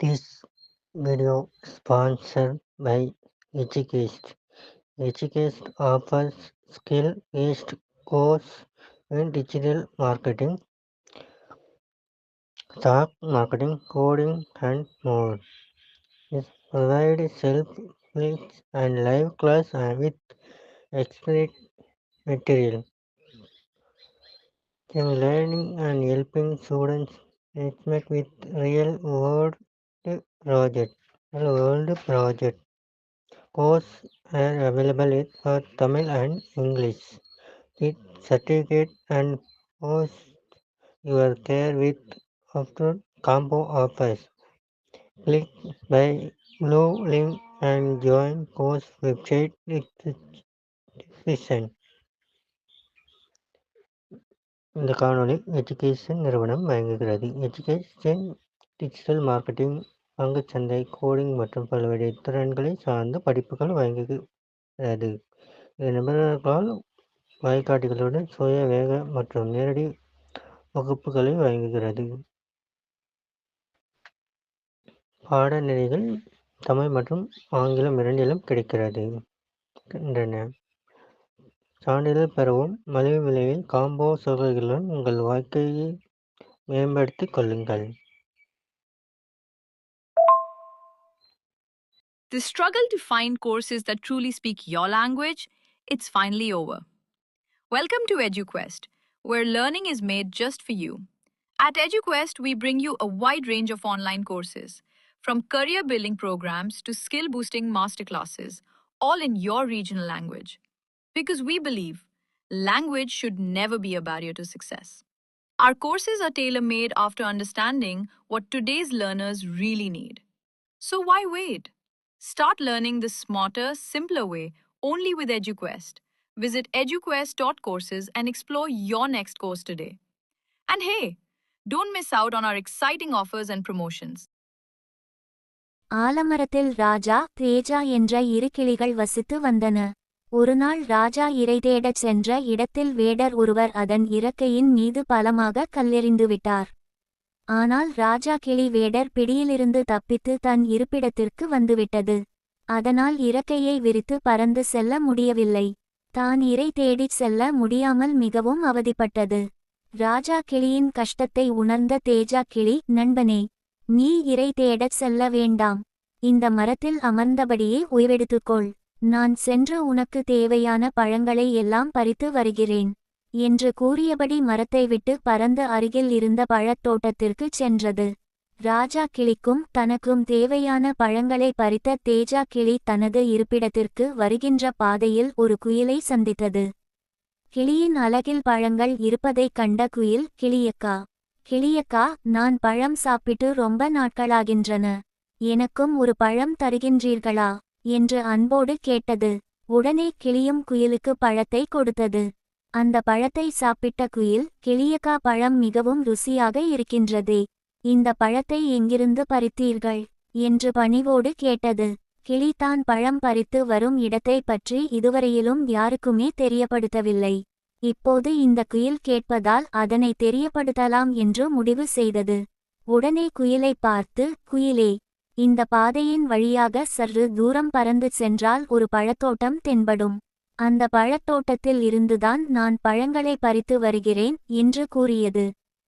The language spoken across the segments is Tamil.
This video sponsored by Educast. Educast offers skill-based course in digital marketing, stock marketing, coding, and more. It provides self-paced and live class with expert material. Learning and helping students experiment with real-world project. Real-world project. Courses are available for Tamil and English. With certificate and post your care with after combo offers. Click by blue link and join course website description. இந்த காணொளி எஜுகேஷன் நிறுவனம் வழங்குகிறது. எஜுகேஷன் டிஜிட்டல் மார்க்கெட்டிங், பங்குச்சந்தை, கோடிங் மற்றும் பல்வேறு திறன்களை சார்ந்த படிப்புகள் வழங்குகிறது. இது நிபுணர்களால் வழிகாட்டிகளுடன் சுய வேக மற்றும் நேரடி வகுப்புகளை வழங்குகிறது. பாடநெறிகள் தமிழ் மற்றும் ஆங்கிலம் இரண்டிலும் கிடைக்கின்றன. சான்றிதழ் பெறவும் மலிவு விலையில் காம்போ சலுகைகளுடன் உங்கள் வாழ்க்கையை மேம்படுத்திக் கொள்ளுங்கள். The struggle to find courses that truly speak your language, it's finally over. Welcome to EduQuest, where learning is made just for you. At EduQuest, we bring you a wide range of online courses, from career-building programs to skill-boosting masterclasses, all in your regional language. Because we believe language should never be a barrier to success. Our courses are tailor-made after understanding what today's learners really need. So why wait? Start learning the smarter, simpler way only with EduQuest. Visit eduquest.courses and explore your next course today. And hey, don't miss out on our exciting offers and promotions. ஆலமரத்தில் ராஜா, தேஜா என்ற இரு கிளிகள் வசித்து வந்தன. ஒருநாள் ராஜா இரை தேடச் சென்ற இடத்தில் வேடர் ஒருவர் அதன் இறக்கையின் மீது பலமாக கல்லெறிந்துவிட்டார். ஆனால் ராஜா கிளி வேடர் பிடியிலிருந்து தப்பித்து தன் இருப்பிடத்திற்கு வந்துவிட்டது. அதனால் இறக்கையை விரித்து பறந்து செல்ல முடியவில்லை. தான் இரை தேடிச் செல்ல முடியாமல் மிகவும் அவதிப்பட்டது. ராஜா கிளியின் கஷ்டத்தை உணர்ந்த தேஜா கிளி, நண்பனே, நீ இரை தேடச் செல்ல வேண்டாம். இந்த மரத்தில் அமர்ந்தபடியே ஓய்வெடுத்துக்கொள். நான் சென்று உனக்கு தேவையான பழங்களை எல்லாம் பறித்து வருகிறேன் என்று கூறியபடி மரத்தை விட்டு பறந்து அருகில் இருந்த பழத்தோட்டத்திற்குச் சென்றது. ராஜா கிளிக்கும் தனக்கும் தேவையான பழங்களை பறித்த தேஜா கிளி தனது இருப்பிடத்திற்கு வருகின்ற பாதையில் ஒரு குயிலை சந்தித்தது. கிளியின் அலகில் பழங்கள் இருப்பதைக் கண்ட குயில், கிளியக்கா, கிளியக்கா, நான் பழம் சாப்பிட்டு ரொம்ப நாட்களாகின்றன. எனக்கும் ஒரு பழம் தருகின்றீர்களா என்று அன்போடு கேட்டது. உடனே கிளியும் குயிலுக்கு பழத்தை கொடுத்தது. அந்த பழத்தை சாப்பிட்ட குயில், கிளியக்கா, பழம் மிகவும் ருசியாக இருக்கின்றதே, இந்த பழத்தை எங்கிருந்து பறித்தீர்கள் என்று பணிவோடு கேட்டது. கிளி தான் பழம் பறித்து வரும் இடத்தை பற்றி இதுவரையிலும் யாருக்குமே தெரியப்படுத்தவில்லை. இப்போது இந்த குயில் கேட்பதால் அதனை தெரியப்படுத்தலாம் என்று முடிவு செய்தது. உடனே குயிலை பார்த்து, குயிலே, இந்த பாதையின் வழியாக சற்று தூரம் பறந்து சென்றால் ஒரு பழத்தோட்டம் தென்படும். அந்த பழத்தோட்டத்தில் இருந்துதான் நான் பழங்களை பறித்து வருகிறேன் என்று கூறியது.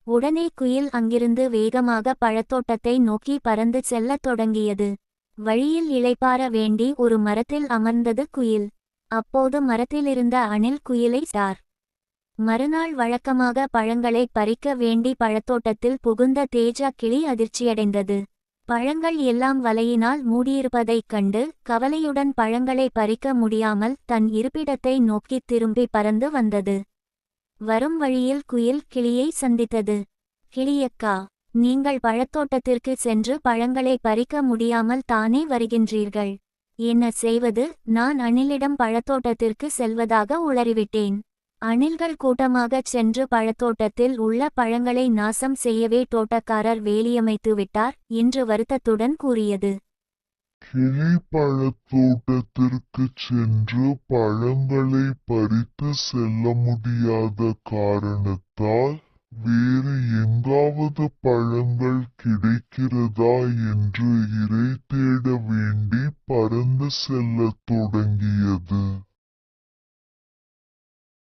உடனே குயில் அங்கிருந்து வேகமாக பழத்தோட்டத்தை நோக்கி பறந்து செல்லத் தொடங்கியது. வழியில் இளைப்பாற வேண்டி ஒரு மரத்தில் அமர்ந்தது குயில். அப்போது மரத்திலிருந்த அணில் குயிலை சார். மறுநாள் வழக்கமாக பழங்களை பறிக்க வேண்டி பழத்தோட்டத்தில் புகுந்த தேஜா கிளி அதிர்ச்சியடைந்தது. பழங்கள் எல்லாம் வலையினால் மூடியிருப்பதைக் கண்டு கவலையுடன் பழங்களை பறிக்க முடியாமல் தன் இருப்பிடத்தை நோக்கி திரும்பி பறந்து வந்தது. வரும் வழியில் குயில் கிளியை சந்தித்தது. கிளியக்கா, நீங்கள் பழத்தோட்டத்திற்கு சென்று பழங்களை பறிக்க முடியாமல் தானே வருகின்றீர்கள். என்ன செய்வது? நான் அணிலிடம் பழத்தோட்டத்திற்கு செல்வதாக உளறிவிட்டேன். அணில்கள் கூட்டமாகச் சென்று பழத்தோட்டத்தில் உள்ள பழங்களை நாசம் செய்யவே தோட்டக்காரர் வேலியமைத்து விட்டார் என்று வருத்தத்துடன் கூறியது. கிளி பழத்தோட்டத்திற்கு சென்று பழங்களை பறித்து செல்ல முடியாத காரணத்தால் வேறு எங்காவது பழங்கள் கிடைக்கிறதா என்று இரை தேட வேண்டி பறந்து செல்லத் தொடங்கியது.